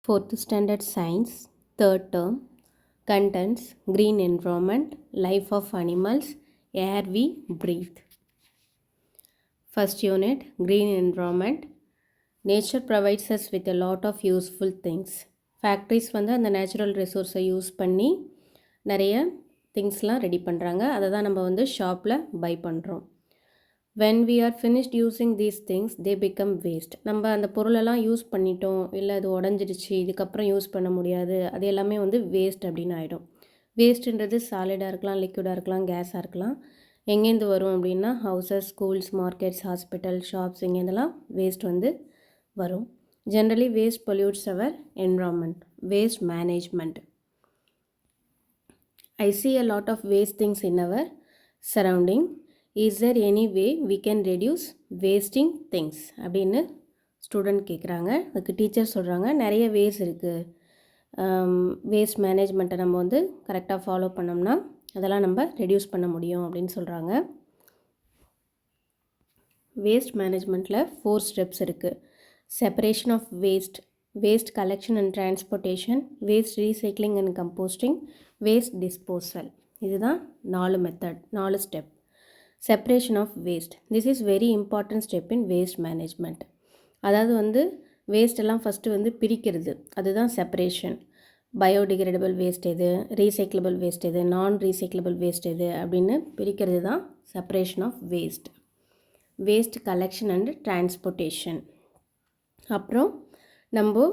4th Standard Science, 3rd term, Contents, Green Environment, Life of Animals, Air we Breathe. First unit, Green Environment. Nature provides us with a lot of useful things. Factories வந்து அந்த natural ரிசோர்ஸை use பண்ணி நிறைய திங்ஸ்லாம் ready பண்ணுறாங்க. அதை தான் நம்ம வந்து ஷாப்பில் பை பண்ணுறோம். when we are finished using these things they become waste. நம்ம அந்த பொருளெல்லாம் யூஸ் பண்ணிட்டோம், இல்லை அது உடஞ்சிடுச்சு, இதுக்கப்புறம் யூஸ் பண்ண முடியாது, அது எல்லாமே வந்து வேஸ்ட் அப்படின்னு ஆகிடும். வேஸ்ட்டுன்றது சாலிடாக இருக்கலாம், லிக்விடாக இருக்கலாம், கேஸாக இருக்கலாம். எங்கேருந்து வரும் அப்படின்னா houses, schools, markets, hospital, shops, இங்கேருந்துலாம் வேஸ்ட் வந்து வரும். Generally waste pollutes our environment. Waste management. I see a lot of waste things in our surrounding. Is there any way we can reduce wasting things அப்படின்னு student கேட்குறாங்க. அதுக்கு teacher சொல்கிறாங்க நிறைய ways இருக்குது, waste மேனேஜ்மெண்ட்டை நம்ம வந்து கரெக்டாக ஃபாலோ பண்ணோம்னா அதெல்லாம் நம்ம ரெடியூஸ் பண்ண முடியும் அப்படின்னு சொல்கிறாங்க. வேஸ்ட் மேனேஜ்மெண்ட்டில் 4 ஸ்டெப்ஸ் இருக்குது. Separation of waste, waste collection and transportation, waste recycling and composting, waste disposal. இதுதான் 4 method, 4 step. Separation of waste, this is very important step in waste management. அதாவது வந்து வேஸ்ட் எல்லாம் ஃபஸ்ட்டு வந்து பிரிக்கிறது, அதுதான் செப்பரேஷன். பயோடிகிரேடபிள் வேஸ்ட் எது, recyclable waste எது, non recyclable waste எது அப்படின்னு பிரிக்கிறது தான் separation of waste. Waste collection and transportation. அப்புறம் நம்ம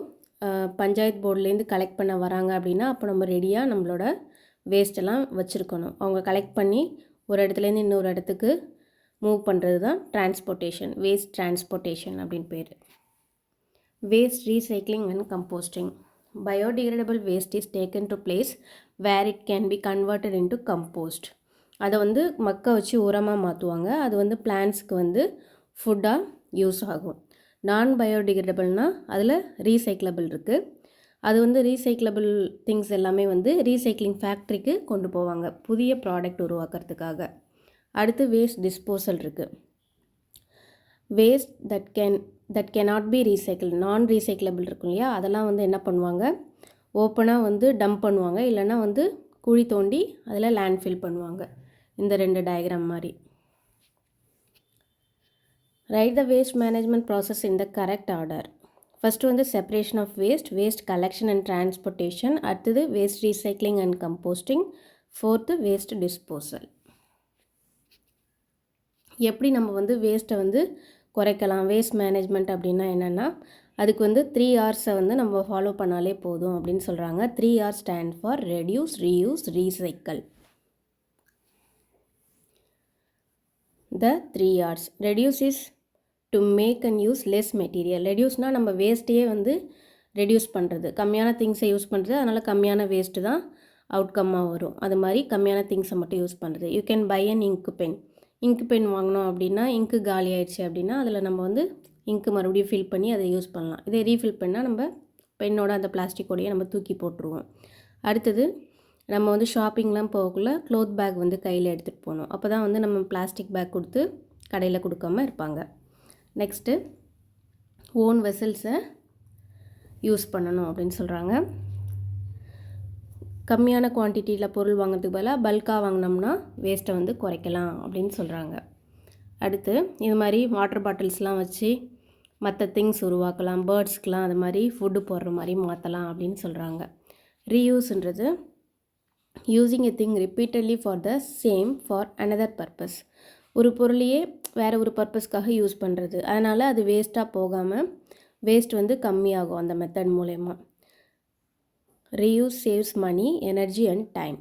பஞ்சாயத்து போர்ட்லேருந்து கலெக்ட் பண்ண வராங்க அப்படின்னா அப்போ நம்ம ரெடியாக நம்மளோட வேஸ்ட்டெல்லாம் வச்சுருக்கணும். அவங்க கலெக்ட் பண்ணி ஒரு இடத்துலேருந்து இன்னொரு இடத்துக்கு மூவ் பண்ணுறது தான் டிரான்ஸ்போர்ட்டேஷன், வேஸ்ட் டிரான்ஸ்போர்ட்டேஷன் அப்படின்னு பேர். Waste recycling and composting. Biodegradable waste is taken to place where it can be converted into compost. அதை வந்து மக்க வச்சு உரமாக மாற்றுவாங்க. அது வந்து பிளான்ட்ஸ்க்கு வந்து ஃபுட்டாக யூஸ் ஆகும். நான் பயோடிகிரேடபிள்னால் அதில் ரீசைக்கிளபிள் இருக்குது. அது வந்து ரீசைக்கிளபிள் திங்ஸ் எல்லாமே வந்து ரீசைக்ளிங் ஃபேக்ட்ரிக்கு கொண்டு போவாங்க புதிய ப்ராடக்ட் உருவாக்குறதுக்காக. அடுத்து வேஸ்ட் டிஸ்போசல் இருக்குது. Waste that cannot be recycle, நான் ரீசைக்கிளபிள் இருக்கும் இல்லையா, அதெல்லாம் வந்து என்ன பண்ணுவாங்க, ஓப்பனாக வந்து டம்ப் பண்ணுவாங்க, இல்லைன்னா வந்து குழி தோண்டி அதில் லேண்ட்ஃபில் பண்ணுவாங்க. இந்த 2 டயக்ராம் மாதிரி. Right the waste management process in the correct order. First வந்து separation of waste, waste collection and transportation, அடுத்தது waste recycling and composting, 4th waste disposal. எப்படி நம்ம வந்து வேஸ்ட்டை வந்து குறைக்கலாம், வேஸ்ட் மேனேஜ்மெண்ட் அப்படின்னா என்னென்னா அதுக்கு வந்து 3 Rஸை வந்து நம்ம ஃபாலோ பண்ணாலே போதும் அப்படின்னு சொல்கிறாங்க. 3 R stand for reduce, reuse, recycle. The 3 R's. Reduce is to make and use less material. ரெடியூஸ்னால் நம்ம வேஸ்ட்டையே வந்து ரெடியூஸ் பண்ணுறது, கம்மியான திங்ஸை யூஸ் பண்ணுறது, அதனால் கம்மியான வேஸ்ட்டு தான் அவுட்கம்மாக வரும். அது மாதிரி கம்மியான திங்ஸை மட்டும் யூஸ் பண்ணுறது. யூ கேன் பை அன் இங்கு பென். இங்கு பென் வாங்கினோம் அப்படின்னா இங்கு காலி ஆயிடுச்சு அப்படின்னா அதில் நம்ம வந்து இங்கு மறுபடியும் ஃபில் பண்ணி அதை யூஸ் பண்ணலாம். இதை ரீஃபில் பண்ணால் நம்ம பெண்ணோட அந்த பிளாஸ்டிக்கோடையே நம்ம தூக்கி போட்டுருவோம். அடுத்தது நம்ம வந்து ஷாப்பிங்லாம் போகக்குள்ள க்ளோத் பேக் வந்து கையில் எடுத்துகிட்டு போகணும். அப்போ தான் வந்து நம்ம பிளாஸ்டிக் பேக் கொடுத்து கடையில் கொடுக்காமல் இருப்பாங்க. நெக்ஸ்ட்டு ஓன் வெசல்ஸை யூஸ் பண்ணணும் அப்படின்னு சொல்கிறாங்க. கம்மியான குவான்டிட்டியில் பொருள் வாங்கிறதுக்கு பதிலாக பல்காக வாங்கினோம்னா வேஸ்ட்டை வந்து குறைக்கலாம் அப்படின்னு சொல்கிறாங்க. அடுத்து இது மாதிரி வாட்டர் பாட்டில்ஸ்லாம் வச்சு மற்ற திங்ஸ் உருவாக்கலாம், பேர்ட்ஸ்க்கெலாம் அது மாதிரி ஃபுட்டு போடுற மாதிரி மாற்றலாம் அப்படின்னு சொல்கிறாங்க. ரீயூஸ்ன்றது using a thing repeatedly for the same for another purpose. ஒரு பொருளையே வேறு ஒரு பர்பஸ்க்காக யூஸ் பண்ணுறது, அதனால் அது வேஸ்ட்டாக போகாமல் வேஸ்ட் வந்து கம்மியாகும் அந்த மெத்தட் மூலயமா. Reuse saves money, energy and time.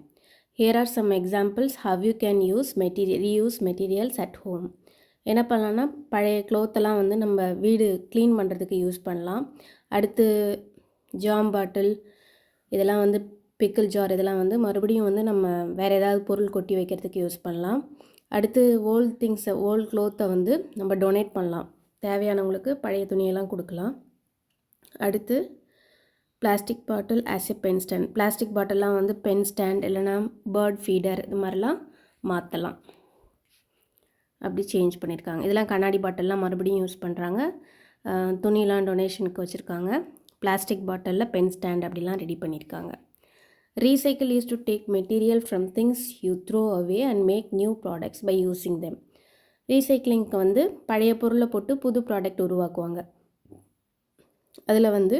Here are some examples how you can reuse materials at home. என்ன பண்ணலான்னா பழைய க்ளோத்தெல்லாம் வந்து நம்ம வீடு க்ளீன் பண்ணுறதுக்கு யூஸ் பண்ணலாம். அடுத்து ஜாம் பாட்டில், இதெல்லாம் வந்து பிக்கிள் ஜார், இதெல்லாம் வந்து மறுபடியும் வந்து நம்ம வேறு ஏதாவது பொருள் கொட்டி வைக்கிறதுக்கு யூஸ் பண்ணலாம். அடுத்து ஓல்டு திங்ஸை, ஓல்டு க்ளோத்தை வந்து நம்ம டொனேட் பண்ணலாம், தேவையானவங்களுக்கு பழைய துணியெல்லாம் கொடுக்கலாம். அடுத்து plastic bottle as a pen stand. Plastic பாட்டில்லாம் வந்து பென் ஸ்டாண்ட் இல்லைனா பேர்ட் ஃபீடர் இது மாதிரிலாம் மாற்றலாம். அப்படி சேஞ்ச் பண்ணியிருக்காங்க. இதெல்லாம் கண்ணாடி பாட்டில்லாம் மறுபடியும் யூஸ் பண்ணுறாங்க. துணியெலாம் டொனேஷனுக்கு வச்சுருக்காங்க. பிளாஸ்டிக் பாட்டிலில் பென் ஸ்டாண்ட் அப்படிலாம் ரெடி பண்ணியிருக்காங்க. Recycle is to take material from things you throw away and make new products by using them. ரீசைக்ளிங்க்கு வந்து பழைய பொருளை போட்டு புது ப்ராடக்ட் உருவாக்குவாங்க. அதில் வந்து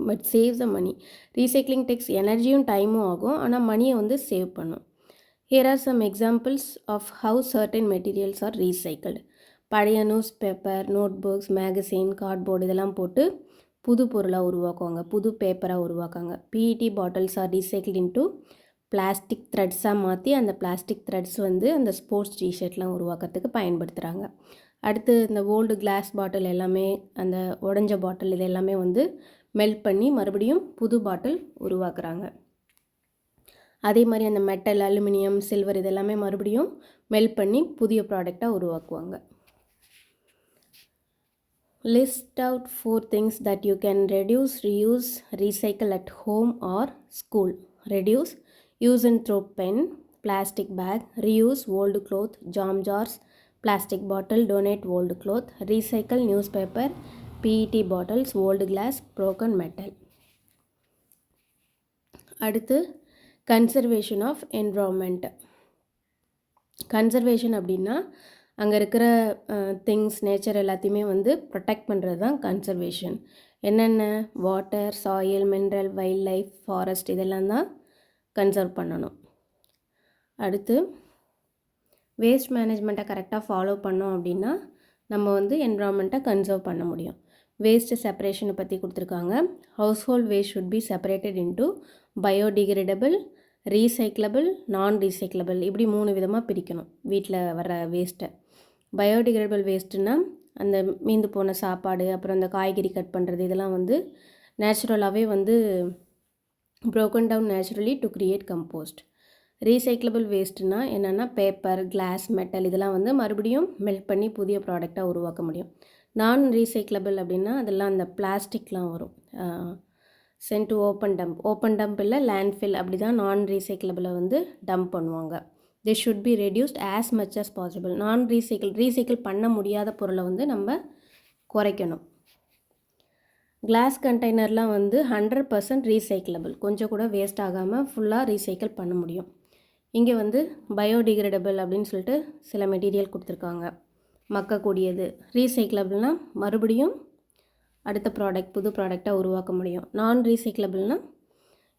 but save the money. Recycling takes எனர்ஜியும் டைமும் ஆகும், ஆனால் மணியை வந்து சேவ் பண்ணும். Here are some examples of how certain materials are recycled. பழைய newspaper, notebooks, magazine, cardboard இதெல்லாம் போட்டு புது பொருளாக உருவாக்குவாங்க, புது பேப்பராக உருவாக்குவாங்க. PET bottles are recycle into plastic த்ரெட்ஸாக மாற்றி அந்த பிளாஸ்டிக் த்ரெட்ஸ் வந்து அந்த ஸ்போர்ட்ஸ் டிஷர்ட்லாம் உருவாக்குறதுக்கு பயன்படுத்துகிறாங்க. அடுத்து இந்த ஓல்டு கிளாஸ் பாட்டில் எல்லாமே, அந்த உடஞ்ச பாட்டில் இது எல்லாமே வந்து மெல்ட் பண்ணி மறுபடியும் புது பாட்டில் உருவாக்குறாங்க. அதே மாதிரி அந்த மெட்டல், அலுமினியம், சில்வர் இதெல்லாமே மறுபடியும் மெல்ட் பண்ணி புதிய ப்ராடக்டாக உருவாக்குவாங்க. List out 4 things that you can reduce, reuse, recycle at home or school. Reduce, use and throw pen, plastic bag, reuse old cloth, jam jars, plastic bottle, donate old cloth, recycle newspaper, PET bottles, old glass, broken metal. அடுத்து conservation of environment. Conservation அப்படின்னா அங்கே இருக்கிற things, nature எல்லாத்தையுமே வந்து protect பண்ணுறது தான் conservation. என்னென்ன? Water, soil, mineral, wild life, forest இதெல்லாம் தான் கன்சர்வ் பண்ணணும். அடுத்து வேஸ்ட் மேனேஜ்மெண்ட்டை கரெக்டாக ஃபாலோ பண்ணோம் அப்படின்னா நம்ம வந்து என்விரான்மெண்ட்டை கன்சர்வ் பண்ண முடியும். வேஸ்ட்டு செப்பரேஷனை பற்றி கொடுத்துருக்காங்க. House hold waste should be separated into biodegradable, recyclable, non recyclable, இப்படி 3 விதமாக பிரிக்கணும் வீட்டில் வர வேஸ்ட்டை. பயோடிகிரேடபிள் வேஸ்ட்டுன்னா அந்த மீந்து போன சாப்பாடு, அப்புறம் அந்த காய்கறி கட் பண்ணுறது இதெல்லாம் வந்து நேச்சுரலாகவே வந்து broken down naturally to create compost. Recyclable வேஸ்ட்டுனா என்னென்னா பேப்பர், கிளாஸ், மெட்டல் இதெல்லாம் வந்து மறுபடியும் மெல்ட் பண்ணி புதிய ப்ராடக்டாக உருவாக்க முடியும். நான் ரீசைக்கிளபிள் அப்படின்னா அதெல்லாம் அந்த பிளாஸ்டிக்லாம் வரும், சென்ட் டு ஓப்பன் டம்ப் இல்லை லேண்ட்ஃபில், அப்படி தான் நான் ரீசைக்கிளபிளை வந்து டம்ப் பண்ணுவாங்க. They should be reduced as much as possible. நான் ரீசைக்கிள் பண்ண முடியாத பொருளை வந்து நம்ம குறைக்கணும். கிளாஸ் கண்டெய்னர்லாம் வந்து 100% ரீசைக்கிளபிள், கொஞ்சம் கூட வேஸ்ட் ஆகாமல் ஃபுல்லாக ரீசைக்கிள் பண்ண முடியும். இங்கே வந்து பயோடிகிரேடபிள் அப்படின்னு சொல்லிட்டு சில மெட்டீரியல் கொடுத்துருக்காங்க, மக்கக்கூடியது. ரீசைக்கிளபிள்னால் மறுபடியும் அடுத்த ப்ராடக்ட், புது ப்ராடக்டாக உருவாக்க முடியும். நான் ரீசைக்கிளபிள்னால்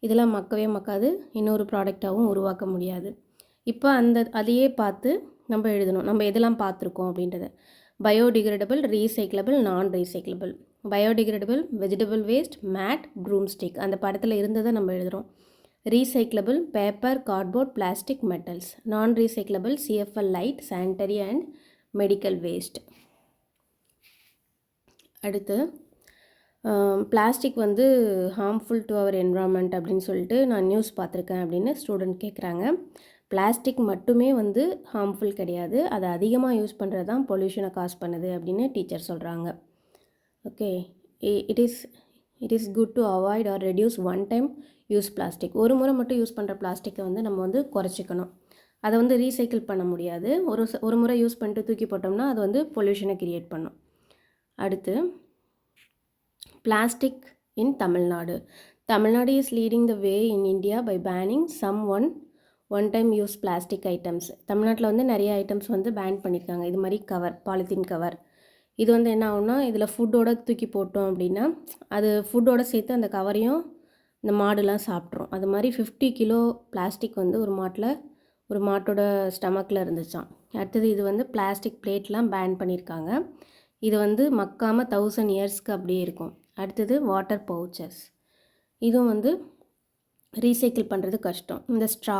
இதெல்லாம் மக்கவே மக்காது, இன்னொரு ப்ராடக்டாகவும் உருவாக்க முடியாது. இப்போ அதையே பார்த்து நம்ம எழுதணும், நம்ம எதெல்லாம் பார்த்துருக்கோம் அப்படின்றத. Biodegradable, recyclable, non recyclable. Biodegradable vegetable waste, mat, broom stick, அந்த படத்தில் இருந்ததை நம்ம எழுதுகிறோம். Recyclable paper, cardboard, plastic, metals. Non recyclable CFL light, sanitary and medical waste. அடுத்து பிளாஸ்டிக் வந்து ஹார்ம்ஃபுல் டு அவர் என்விரான்மெண்ட் அப்படின்னு சொல்லிட்டு நான் நியூஸ் பார்த்துருக்கேன் அப்படின்னு ஸ்டூடெண்ட் கேட்குறாங்க. பிளாஸ்டிக் மட்டுமே வந்து ஹார்ம்ஃபுல் கிடையாது, அதை அதிகமாக யூஸ் பண்ணுறது தான் பொல்யூஷனை காஸ் பண்ணுது அப்படின்னு டீச்சர் சொல்கிறாங்க. Okay, it is good to avoid or reduce one time use plastic. ஒரு முறை மட்டும் யூஸ் பண்ணுற பிளாஸ்டிக்கை வந்து நம்ம வந்து குறைச்சிக்கணும். அதை வந்து ரீசைக்கிள் பண்ண முடியாது. ஒரு முறை யூஸ் பண்ணிட்டு தூக்கி போட்டோம்னா அது வந்து பொல்யூஷனை கிரியேட் பண்ணும். அடுத்து plastic in Tamil Nadu. Tamil Nadu is leading the way in India by banning some one time use plastic items. தமிழ்நாட்டில் வந்து நிறைய ஐட்டம்ஸ் வந்து பேன் பண்ணியிருக்காங்க. இது மாதிரி கவர், பாலித்தீன் கவர், இது வந்து என்ன ஆகும்னா இதில் ஃபுட்டோட தூக்கி போட்டோம் அப்படின்னா அது ஃபுட்டோட சேர்த்து அந்த கவரையும் இந்த மாடுலாம் சாப்பிட்ரும். அது மாதிரி 50 கிலோ பிளாஸ்டிக் வந்து ஒரு மாட்டோட ஸ்டமக்கில் இருந்துச்சான். அடுத்தது இது வந்து பிளாஸ்டிக் பிளேட்லாம் பேன் பண்ணியிருக்காங்க. இது வந்து மக்காமல் 1000 இயர்ஸ்க்கு அப்படியே இருக்கும். அடுத்தது வாட்டர் பவுச்சஸ், இதுவும் வந்து ரீசைக்கிள் பண்ணுறது கஷ்டம். இந்த straw,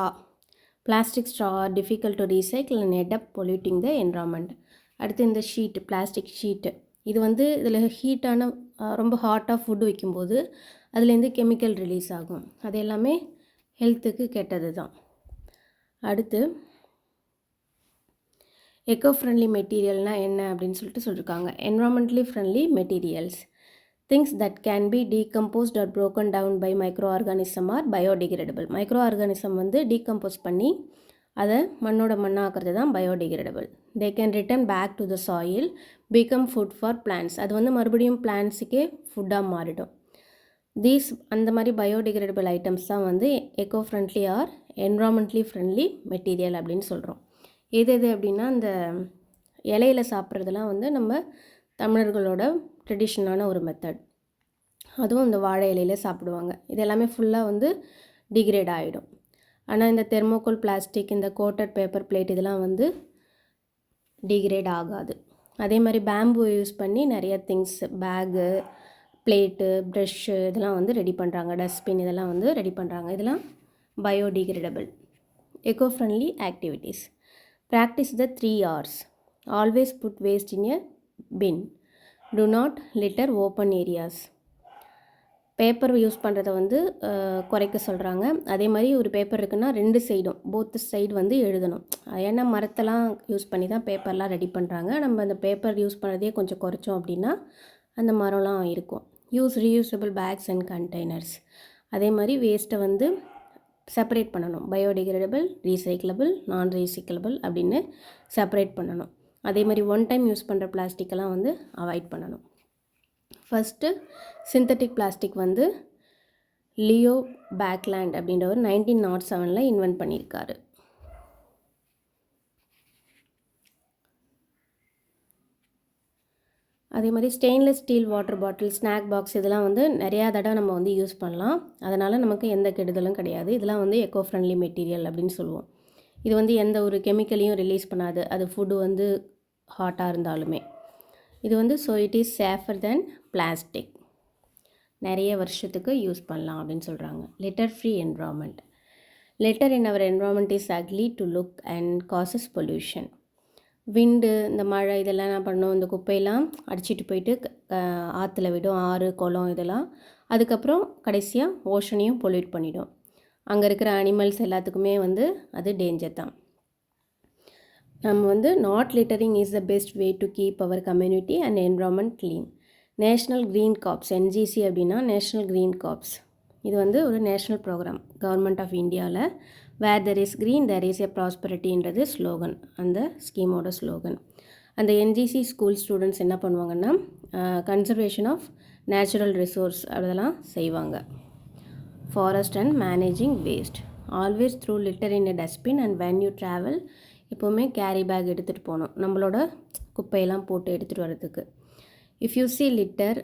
plastic straw difficult to recycle and end up polluting the environment. அடுத்து இந்த ஷீட்டு, பிளாஸ்டிக் ஷீட்டு, இது வந்து இதில் ஹீட்டான ரொம்ப ஹாட்டாக ஃபுட்டு வைக்கும்போது அதுலேருந்து கெமிக்கல் ரிலீஸ் ஆகும். அது எல்லாமே ஹெல்த்துக்கு கெட்டது தான். அடுத்து எக்கோ ஃப்ரெண்ட்லி மெட்டீரியல்னால் என்ன அப்படின்னு சொல்லிட்டு சொல்லியிருக்காங்க. Environmentally friendly materials, things that can be decompose or broken down by microorganism or biodegradable. Microorganism வந்து டீகம்போஸ் பண்ணி அதை மண்ணாக்குறது தான் biodegradable. They can return back to the soil become food for plants. அது வந்து மறுபடியும் பிளான்ஸுக்கே ஃபுட்டாக மாறிடும். அந்த மாதிரி பயோடிகிரேடபிள் ஐட்டம்ஸ் தான் வந்து eco friendly or environmentally friendly material அப்படின்னு சொல்கிறோம். எது அப்படின்னா அந்த இலையில சாப்பிட்றதுலாம் வந்து நம்ம தமிழர்களோட ட்ரெடிஷ்னலான ஒரு மெத்தட். அதுவும் இந்த வாழை இலையில சாப்பிடுவாங்க. இது எல்லாமே ஃபுல்லாக வந்து டிகிரேட் ஆகிடும். ஆனால் இந்த தெர்மோகோல் பிளாஸ்டிக், இந்த கோட்டட் பேப்பர் பிளேட் இதெல்லாம் வந்து டிகிரேட் ஆகாது. அதே மாதிரி பேம்பு யூஸ் பண்ணி நிறைய திங்ஸ், பேகு, பிளேட்டு, ப்ரஷ்ஷு இதெல்லாம் வந்து ரெடி பண்ணுறாங்க. டஸ்ட்பின் இதெல்லாம் வந்து ரெடி பண்ணுறாங்க. இதெல்லாம் biodegradable. Eco friendly activities. Practice the 3 R's. Always put waste in a bin. Do not litter open areas. Paper use பண்ணுறத வந்து குறைக்க சொல்கிறாங்க. அதே மாதிரி ஒரு பேப்பர் இருக்குன்னா 2 சைடும், போத் சைடு வந்து எழுதணும். ஏன்னா மரத்தெல்லாம் யூஸ் பண்ணி தான் பேப்பர்லாம் ரெடி பண்ணுறாங்க. நம்ம அந்த பேப்பர் யூஸ் பண்ணுறதே கொஞ்சம் குறைச்சோம் அப்படின்னா அந்த மரம்லாம் இருக்கும். Use reusable packs and containers. அதே மாதிரி வேஸ்ட்டை வந்து செப்பரேட் பண்ணணும். பயோடிகிரேடபிள், ரீசைக்கிளபிள், நான் ரீசைக்கிளபிள் அப்படின்னு செப்பரேட் பண்ணணும். அதே மாதிரி ஒன் டைம் யூஸ் பண்ணுற பிளாஸ்டிக்கெல்லாம் வந்து அவாய்ட் பண்ணணும். ஃபஸ்ட்டு சிந்தட்டிக் பிளாஸ்டிக் வந்து லியோ பேக்லேண்ட் அப்படின்றவர் 1907 இன்வென்ட் பண்ணியிருக்காரு. அதே மாதிரி stainless steel water bottle, snack box இதெல்லாம் வந்து நிறையா தடவை நம்ம வந்து யூஸ் பண்ணலாம். அதனால் நமக்கு எந்த கெடுதலும் கிடையாது. இதெல்லாம் வந்து எக்கோ ஃப்ரெண்ட்லி மெட்டீரியல் அப்படின்னு சொல்லுவோம். இது வந்து எந்த ஒரு கெமிக்கலையும் ரிலீஸ் பண்ணாது. அது ஃபுட்டு வந்து ஹாட்டாக இருந்தாலுமே இது வந்து so it is safer than plastic. நிறைய வருஷத்துக்கு யூஸ் பண்ணலாம் அப்படின்னு சொல்கிறாங்க. Litter free environment. Litter in our environment is ugly to look and causes pollution. Wind, இந்த மழை இதெல்லாம் என்ன பண்ணும், இந்த குப்பையெல்லாம் அடிச்சிட்டு போயிட்டு ஆற்றுல விடும், ஆறு, குளம் இதெல்லாம். அதுக்கப்புறம் கடைசியாக ஓஷனையும் பொல்யூட் பண்ணிடும். அங்கே இருக்கிற அனிமல்ஸ் எல்லாத்துக்குமே வந்து அது டேஞ்சர் தான். நம்ம வந்து not littering is the best way to keep our community and environment clean. National green corps, NGC அப்படின்னா நேஷ்னல் க்ரீன் காப்ஸ். இது வந்து ஒரு நேஷ்னல் ப்ரோக்ராம் கவர்மெண்ட் ஆஃப் இந்தியாவில். Where there is green there is a ப்ராஸ்பரிட்டின்றது slogan, அந்த ஸ்கீமோட slogan. அந்த NGC school students என்ன பண்ணுவாங்கன்னா கன்சர்வேஷன் ஆஃப் நேச்சுரல் ரிசோர்ஸ் அதெல்லாம் செய்வாங்க. Forest and managing waste. Always throw litter in a dustbin and when you travel. எப்போவுமே கேரி பேக் எடுத்துகிட்டு போகணும் நம்மளோட குப்பையெல்லாம் போட்டு எடுத்துகிட்டு வரதுக்கு. இஃப் யூ சி லிட்டர்,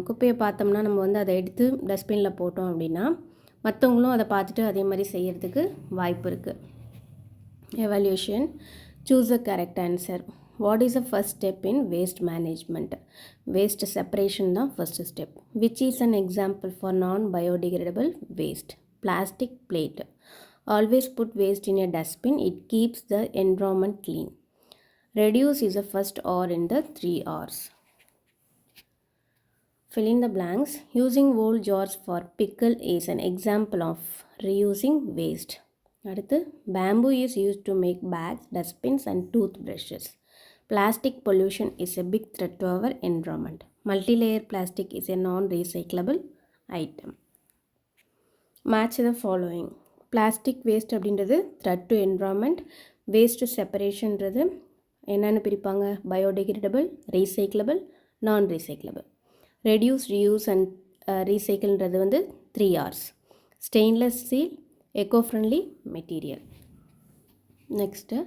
குப்பையை பார்த்தோம்னா நம்ம வந்து அதை எடுத்து டஸ்ட்பினில் போட்டோம் அப்படின்னா மற்றவங்களும் அதை பார்த்துட்டு அதே மாதிரி செய்கிறதுக்கு வாய்ப்பு இருக்குது. Evaluation. Choose a correct answer. What is the first step in waste management? Waste separation தான் first step. Which is an example for non biodegradable waste? Plastic plate. Always put waste in a dustbin. It keeps the environment clean. Reduce is the first R in the 3 R's. Fill in the blanks. Using old jars for pickle is an example of reusing waste. அடுத்து, bamboo is used to make bags, dustbins and toothbrushes. Plastic pollution is a big threat to our environment. Multi-layer plastic is a non-recyclable item. Match the following. Plastic waste அப்படின்றது threat to environment. Waste செப்பரேஷன்றது என்னென்னு பிரிப்பாங்க? Biodegradable, recyclable, non recyclable. Reduce, reuse and ரீசைக்கிள்ன்றது வந்து 3 R's. Stainless steel, eco friendly material. Next,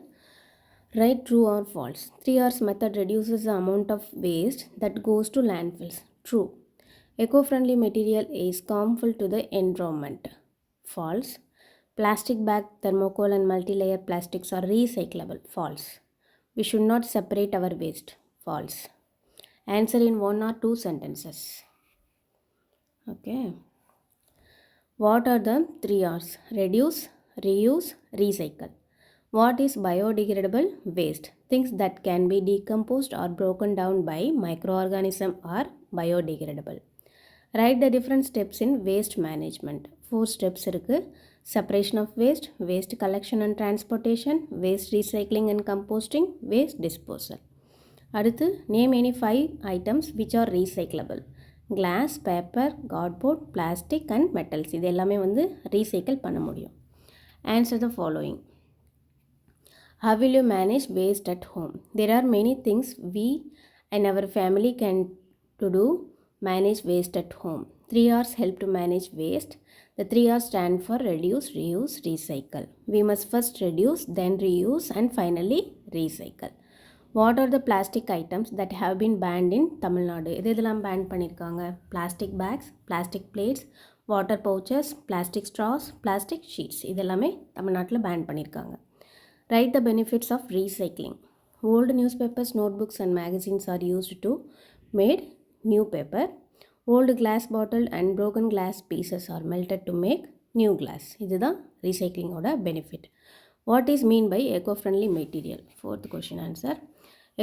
write true or false. 3 R's method reduces the amount of waste that goes to landfills. True. Eco friendly material is harmful to the environment. False. Plastic bag, thermocol and multi-layer plastics are recyclable. False. We should not separate our waste. False. Answer in 1 or 2 sentences. Okay. What are the 3 R's? Reduce, reuse, recycle. What is biodegradable waste? Things that can be decomposed or broken down by microorganism are biodegradable. Write the different steps in waste management. 4 steps இருக்குது. Separation of waste, waste collection and transportation, waste recycling and composting, waste disposal. அடுத்து, name any 5 items which are recyclable. Glass, paper, cardboard, plastic and metals. இது எல்லாமே வந்து recycle பண்ண முடியும். Answer the following. How will you manage waste at home? There are many things we and our family can to do manage waste at home. 3 R's help to manage waste. The 3 R's stand for reduce, reuse, recycle. We must first reduce, then reuse, and finally recycle. What are the plastic items that have been banned in Tamil Nadu? இதெல்லாம் ban பண்ணிருக்காங்க. Plastic bags, plastic plates, water pouches, plastic straws, plastic sheets. இதெல்லாமே தமிழ்நாட்டில் ban பண்ணிருக்காங்க. Write the benefits of recycling. Old newspapers, notebooks and magazines are used to made new paper. Old glass bottle and broken glass pieces are melted to make new glass. இதுதான் recycling ஓட benefit. What is mean by eco-friendly material? Fourth question answer.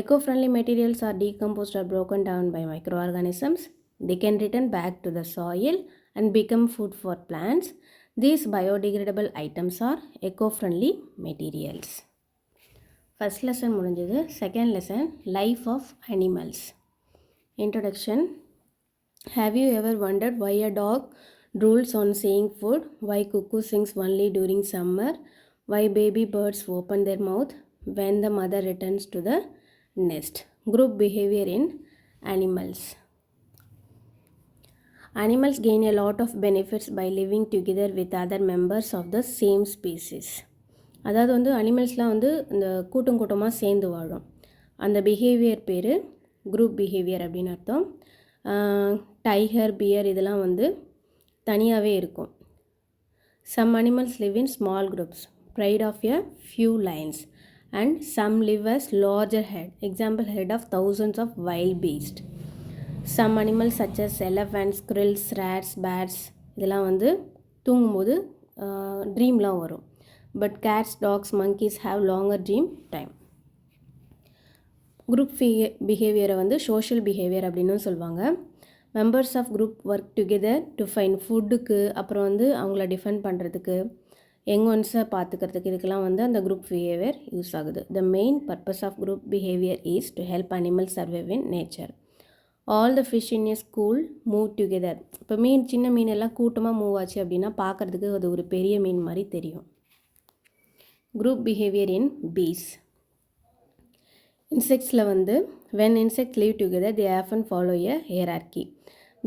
Eco-friendly materials are decomposed or broken down by microorganisms. They can return back to the soil and become food for plants. These biodegradable items are eco-friendly materials. First lesson முடிஞ்சது. Second lesson, life of animals. Introduction. Have you ever wondered why a dog drools on seeing food? Why cuckoo sings only during summer? Why baby birds open their mouth when the mother returns to the nest? Group behavior in animals. Animals gain a lot of benefits by living together with other members of the same species. அதாவது வந்து அனிமல்ஸ்லாம் வந்து இந்த கூட்டம் கூட்டமாக சேர்ந்து வாழும். அந்த behaviour பேர் குரூப் பிஹேவியர் அப்படின்னு அர்த்தம். டைகர், பியர் இதெல்லாம் வந்து தனியாகவே இருக்கும். Some animals live in small groups, pride of a few lions, and some live as larger head, example head of thousands of wild beasts. Some animals such as elephants, squirrels, rats, bats இதெல்லாம் வந்து தூங்கும்போது ட்ரீம்லாம் வரும். But cats, dogs, monkeys have longer dream time. Group பிஹேவியரை வந்து social behaviour அப்படின்னு சொல்லுவாங்க. Members of group work together to find ஃபுட்டுக்கு, அப்புறம் வந்து அவங்கள டிஃபெண்ட் பண்ணுறதுக்கு, யங் ஒன்ஸை பார்த்துக்கிறதுக்கு, இதுக்கெல்லாம் வந்து அந்த குரூப் பிஹேவியர் யூஸ் ஆகுது. The main purpose of group behaviour is to help animal survive in nature. All the fish in a school move together. இப்போ சின்ன மீன் எல்லாம் கூட்டமாக மூவ் ஆச்சு அப்படின்னா பார்க்குறதுக்கு அது ஒரு பெரிய மீன் மாதிரி தெரியும். Group behaviour in bees. இன்செக்ட்ஸில் வந்து when insect live together they often follow a hierarchy.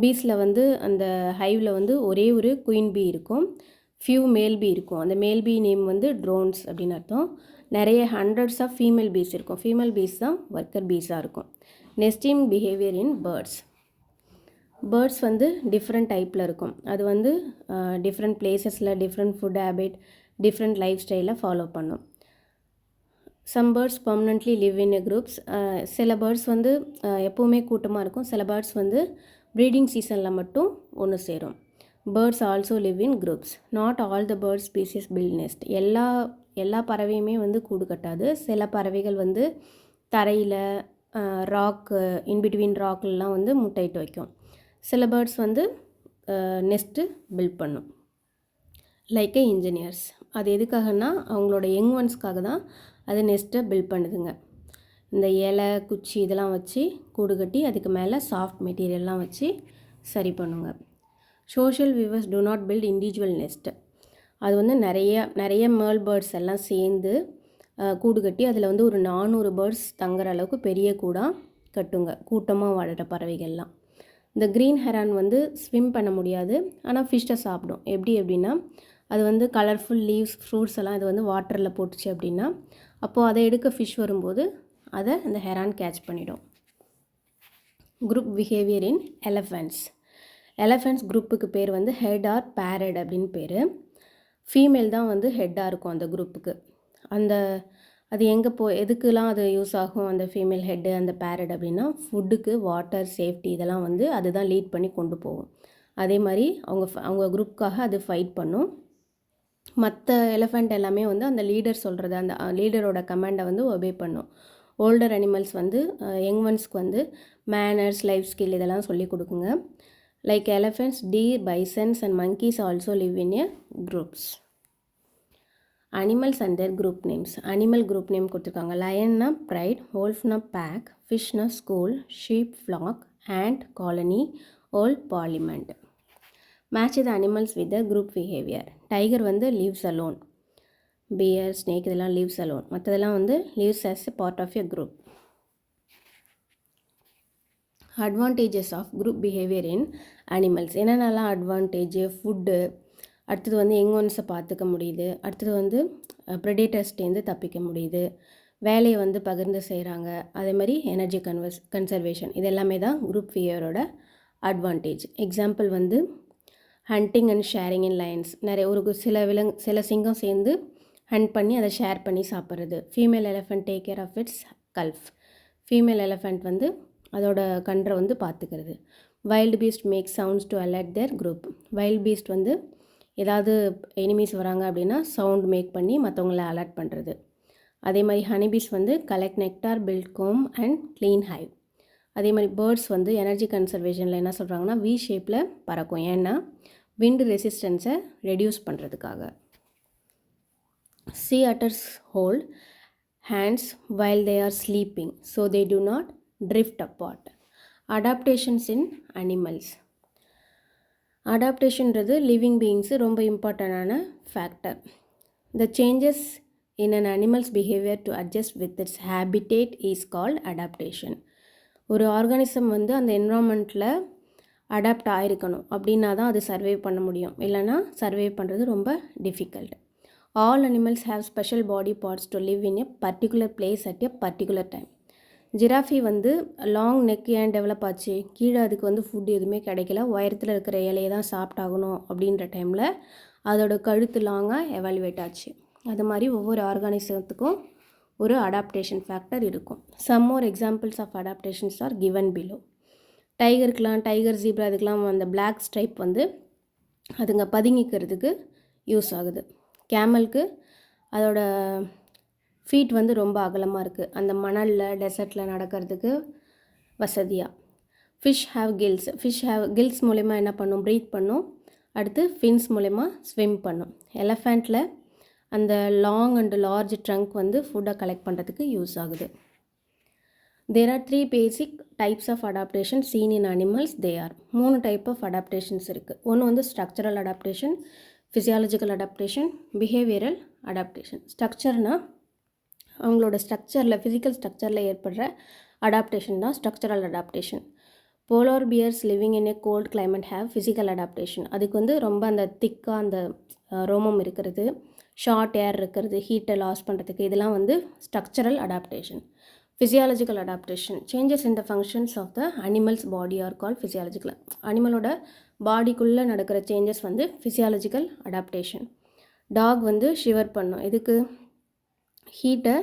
பீஸில் வந்து அந்த ஹைவில் வந்து ஒரே ஒரு குயின் பீ இருக்கும், ஃபியூ மேல் பீ இருக்கும். அந்த மேல் பீ நேம் வந்து ட்ரோன்ஸ் அப்படின்னு அர்த்தம். நிறைய ஹண்ட்ரட்ஸ் ஆஃப் ஃபீமேல் பீஸ் இருக்கும். ஃபீமேல் பீஸ் தான் ஒர்க்கர் பீஸாக இருக்கும். Nesting behaviour in birds. Birds வந்து டிஃப்ரெண்ட் டைப்பில் இருக்கும். அது வந்து டிஃப்ரெண்ட் பிளேசஸில் different food habit, different life ஸ்டைலை ஃபாலோ பண்ணும். Some birds permanently live in a groups. சில பேர்ட்ஸ் வந்து எப்போவுமே கூட்டமாக இருக்கும். சில பேர்ட்ஸ் வந்து ப்ரீடிங் சீசனில் மட்டும் ஒன்று சேரும். Birds also live in groups. Not all the bird species build nest. எல்லா பறவையுமே வந்து கூடு கட்டாது. சில பறவைகள் வந்து தரையில், ராக்கு, இன்பிட்வீன் ராக்லாம் வந்து முட்டையிட்டு வைக்கும். சில பேர்ட்ஸ் வந்து நெஸ்ட்டு பில்ட் பண்ணும். லைக் ஏ இன்ஜினியர்ஸ். அது எதுக்காகனா அவங்களோட யங் ஒன்ஸ்க்காக தான் அது நெஸ்ட்டை பில்ட் பண்ணுதுங்க. இந்த இலை, குச்சி இதெல்லாம் வச்சு கூடு கட்டி அதுக்கு மேலே சாஃப்ட் மெட்டீரியல்லாம் வச்சு சரி பண்ணுங்க. Social weavers do not build individual nest. அது வந்து நிறைய மேல் பேர்ட்ஸ் எல்லாம் சேர்ந்து கூடு கட்டி அதில் வந்து ஒரு 400 பேர்ட்ஸ் தங்குற அளவுக்கு பெரிய கூடாக கட்டுங்க, கூட்டமாக வாழுற பறவைகள்லாம். இந்த க்ரீன் ஹெரான் வந்து ஸ்விம் பண்ண முடியாது, ஆனால் ஃபிஷ்ஷை சாப்பிடும். எப்படின்னா அது வந்து கலர்ஃபுல் லீவ்ஸ், ஃப்ரூட்ஸ் எல்லாம் அது வந்து வாட்டரில் போட்டுச்சு அப்படின்னா அப்போது அதை எடுக்க ஃபிஷ் வரும்போது அதை அந்த ஹெரான் கேட்ச் பண்ணிடும். Group behaviour in elephants. Elephants குரூப்புக்கு பேர் வந்து ஹெட் ஆர் பேரட் அப்படின்னு பேர். ஃபீமேல் தான் வந்து ஹெட்டாக இருக்கும் அந்த குரூப்புக்கு. அது எதுக்கெலாம் அது யூஸ் ஆகும் அந்த ஃபீமேல் ஹெட்டு, அந்த பேரட் அப்படின்னா ஃபுட்டுக்கு, வாட்டர், சேஃப்டி இதெல்லாம் வந்து அதுதான் லீட் பண்ணி கொண்டு போகும். அதே மாதிரி அவங்க குரூப்புக்காக அது ஃபைட் பண்ணும். மற்ற எலிஃபெண்ட் எல்லாமே வந்து அந்த லீடர் சொல்கிறது, அந்த லீடரோட கமாண்டை வந்து ஒபே பண்ணும். ஓல்டர் அனிமல்ஸ் வந்து யங் ஒன்ஸ்க்கு வந்து மேனர்ஸ், லைஃப் ஸ்கில் இதெல்லாம் சொல்லி கொடுக்குங்க. Like elephants, deer, bisons and monkeys also live in a groups. Animals and their group names. Animal group name கொடுத்துருக்காங்க. லயன்னா ப்ரைட், wolfனா பேக், ஃபிஷ்னா school, sheep flock, ant colony, owl parliament. Match the animals with the group behaviour. Tiger வந்து lives alone, bear, snake இதெல்லாம் lives alone, மற்றதெல்லாம் வந்து lives as a part of a group. Advantages of group behaviour in animals. என்னென்னலாம் advantage? Food, அடுத்தது வந்து young ஒன்ஸை பார்த்துக்க முடியுது, அடுத்தது வந்து ப்ரெடேட்டர்ஸ்டேருந்து தப்பிக்க முடியுது, வேலையை வந்து பகிர்ந்து செய்கிறாங்க, அதே மாதிரி எனர்ஜி கன்சர்வேஷன், இது எல்லாமே தான் குரூப் பிஹேவியரோட அட்வான்டேஜ். எக்ஸாம்பிள் வந்து hunting and sharing in lines. நிறைய சில சிங்கம் சேர்ந்து ஹண்ட் பண்ணி அதை ஷேர் பண்ணி சாப்பிட்றது. Female elephant take care of its calf. Female elephant வந்து அதோட கன்றை வந்து பார்த்துக்கிறது. Wild beast make sounds to alert their group. Wild beast வந்து ஏதாவது எனிமீஸ் வராங்க அப்படின்னா சவுண்ட் மேக் பண்ணி மற்றவங்கள அலர்ட் பண்ணுறது. அதே மாதிரி ஹனிபீஸ் வந்து collect nectar, build comb and clean hive. அதே மாதிரி பேர்ட்ஸ் வந்து எனர்ஜி கன்சர்வேஷனில் என்ன சொல்கிறாங்கன்னா வி ஷேப்பில் பறக்கும். ஏன்னா விண்ட் ரெசிஸ்டன்ஸை ரெடியூஸ் பண்ணுறதுக்காக. Sea otters hold hands while they are sleeping so they do not drift apart. Adaptations in animals. அடாப்டேஷன்றது லிவிங் பீயிங்ஸு ரொம்ப இம்பார்ட்டண்டான factor. The changes in an animals behaviour to adjust with its habitat is called adaptation. ஒரு organism வந்து அந்த என்விரான்மெண்ட்டில் adapt ஆகிருக்கணும் அப்படின்னா தான் அது survey பண்ண முடியும், இல்லைனா சர்வே பண்ணுறது ரொம்ப difficult. All animals have special body parts to live in a particular place at a particular time. ஜிராஃபி வந்து லாங் நெக் ஏன் டெவலப் ஆச்சு? கீழே அதுக்கு வந்து ஃபுட் எதுவுமே கிடைக்கல, உயரத்தில் இருக்கிற இலையை தான் சாப்பிட்டாகணும் அப்படின்ற டைமில் அதோட கழுத்து லாங்காக எவால்வேட் ஆச்சு. அது மாதிரி ஒவ்வொரு ஆர்கானிசத்துக்கும் ஒரு அடாப்டேஷன் ஃபேக்டர் இருக்கும். Some more examples of adaptations are given below. Tiger zebra அதுக்கெலாம் அந்த பிளாக் ஸ்ட்ரைப் வந்து அதுங்க பதுங்கிக்கிறதுக்கு யூஸ் ஆகுது. கேமலுக்கு அதோட ஃபீட் வந்து ரொம்ப அகலமாக இருக்குது, அந்த மணலில் டெசர்ட்டில் நடக்கிறதுக்கு வசதியாக. ஃபிஷ் ஹாவ் கில்ஸ் மூலயமா என்ன பண்ணும்? ப்ரீத் பண்ணும். அடுத்து ஃபின்ஸ் மூலயமா ஸ்விம் பண்ணும். எலஃபேண்ட்டில் அந்த லாங் அண்ட் லார்ஜ் ட்ரங்க் வந்து ஃபுட்டை கலெக்ட் பண்ணுறதுக்கு யூஸ் ஆகுது. There are 3 basic types of adaptation seen in animals. They are 3 type of adaptations இருக்குது. ஒன்று வந்து structural adaptation, physiological adaptation, behavioural adaptation. ஸ்ட்ரக்சர்னால் அவங்களோட ஸ்ட்ரக்சரில், ஃபிசிக்கல் ஸ்ட்ரக்சரில் ஏற்படுற அடாப்டேஷன் தான் structural adaptation. Polar bears living in a cold climate have physical adaptation. அதுக்கு வந்து ரொம்ப அந்த திக்காக அந்த ரோமம் இருக்கிறது, ஷார்ட் ஏர் இருக்கிறது, ஹீட்டை லாஸ் பண்ணுறதுக்கு, இதெல்லாம் வந்து structural adaptation. Physiological adaptation. Changes in the functions of the animals body are call physiological. அனிமலோட பாடிக்குள்ளே நடக்கிற சேஞ்சஸ் வந்து ஃபிசியாலஜிக்கல் அடாப்டேஷன். டாக் வந்து ஷிவர் பண்ணும், இதுக்கு ஹீட்டை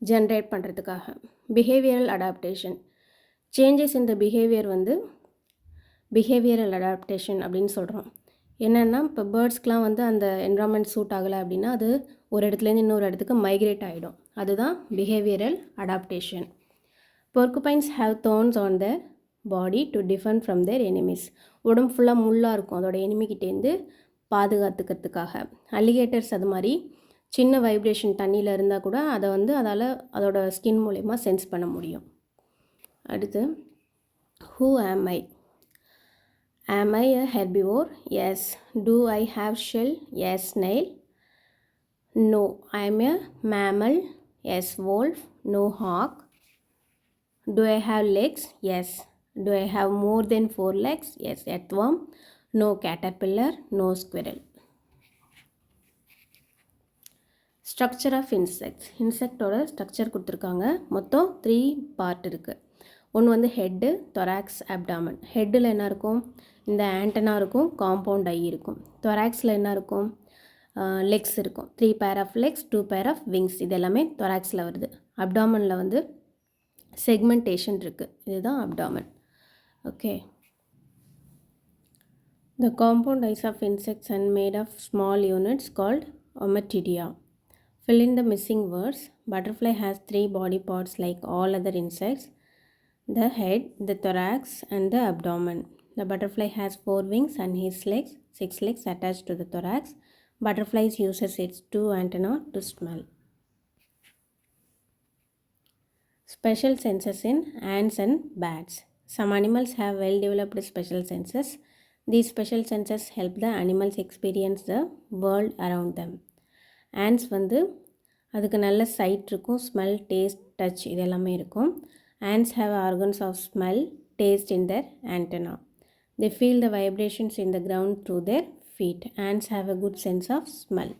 ஜென்ரேட் பண்ணுறதுக்காக. Behavioural adaptation. Changes in the behaviour வந்து பிஹேவியரல் அடாப்டேஷன் அப்படின்னு சொல்கிறோம். என்னென்னா இப்போ பேர்ட்ஸ்க்கெலாம் வந்து அந்த என்விரான்மெண்ட் சூட் ஆகலை அப்படின்னா அது ஒரு இடத்துலேருந்து இன்னொரு இடத்துக்கு மைக்ரேட் ஆகிடும், அதுதான் behavioural adaptation. Porcupines have thorns on their body to defend from their enemies. உடம்பு ஃபுல்லாக முள்ளாக இருக்கும் அதோட எனிமிக்கிட்டேருந்து பாதுகாத்துக்கிறதுக்காக. அலிகேட்டர்ஸ் அது மாதிரி சின்ன வைப்ரேஷன் தண்ணியில் இருந்தால் கூட அதை வந்து அதோட ஸ்கின் மூலயமா சென்ஸ் பண்ண முடியும். அடுத்து ஹூ ஆம் ஐ? Am I a herbivore? Yes. Do I have shell? Yes. Snail? No. I am a mammal? Yes. Wolf? No. Hawk? Do I have legs? Yes. Do I have more than 4 legs? Yes. Earthworm? No. Caterpillar? No. Squirrel. Structure of insects. இன்செக்டோட structure கொடுத்துருக்காங்க. மொத்தம் 3 part இருக்குது. ஒன்று வந்து head, thorax, abdomen. ஹெட்டில் என்ன இருக்கும்? இந்த antenna இருக்கும், காம்பவுண்ட் ஐ இருக்கும். தொராக்ஸில் என்ன இருக்கும்? லெக்ஸ் இருக்கும். 3 pair of Lex, 2 pair of wings. இது எல்லாமே தொராக்ஸில் வருது. அப்டாமனில் வந்து செக்மெண்டேஷன் இருக்குது, இதுதான் abdomen. Okay. The compound eyes of insects are made of small units called ommatidia. Fill in the missing words. Butterfly has 3 body parts like all other insects: the head, the thorax, and the abdomen. The butterfly has 4 wings and 6 legs attached to the thorax. Butterfly uses its 2 antennae to smell. Special senses in ants and bats. Some animals have well-developed special senses. These special senses help the animals experience the world around them. Ants வந்து அதுக்கு நல்ல side இருக்கும், smell, taste, touch இது எல்லாமே இருக்கும். Ants have organs of smell, taste in their antenna. They feel the vibrations in the ground through their feet. Ants have a good sense of smell.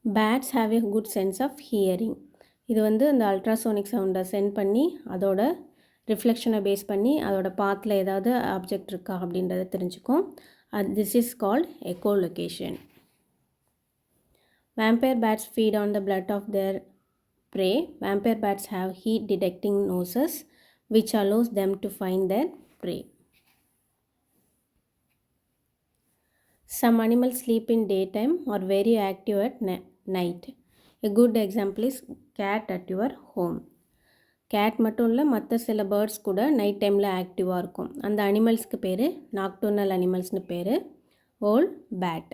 Bats have a good sense of hearing. இது வந்து அந்த ultrasonic சவுண்டை send பண்ணி அதோட ரிஃப்ளெக்ஷனை base பண்ணி அதோட பாத்தில் ஏதாவது ஆப்ஜெக்ட் இருக்கா அப்படின்றத தெரிஞ்சுக்கும். This is called echolocation. Vampire bats feed on the blood of their prey. Vampire bats have heat detecting noses which allows them to find their prey. Some animals sleep in daytime or very active at night. A good example is cat at your home. Cat மட்டும் இல்லை, மற்ற சில birds கூட night டைமில் ஆக்டிவாக இருக்கும். அந்த அனிமல்ஸ்க்கு பேர் நாக்டர்னல் அனிமல்ஸ்னு பேர். Owl bat.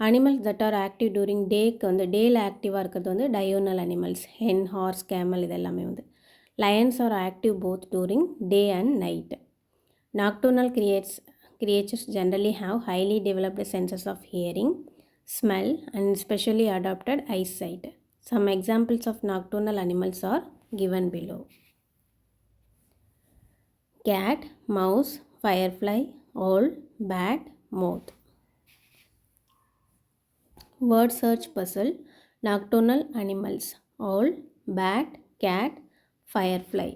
Animals that are active during டேக்கு வந்து டேயில் ஆக்டிவாக இருக்கிறது வந்து diurnal animals. Hen, horse, camel இதெல்லாமே வந்து. Lions are active both during day and night. Nocturnal creatures generally have highly developed senses of hearing, smell and specially adapted eyesight. Some examples of nocturnal animals are given below. Cat, mouse, firefly, owl, bat, moth. Word search puzzle. Nocturnal animals: owl, bat, cat, firefly.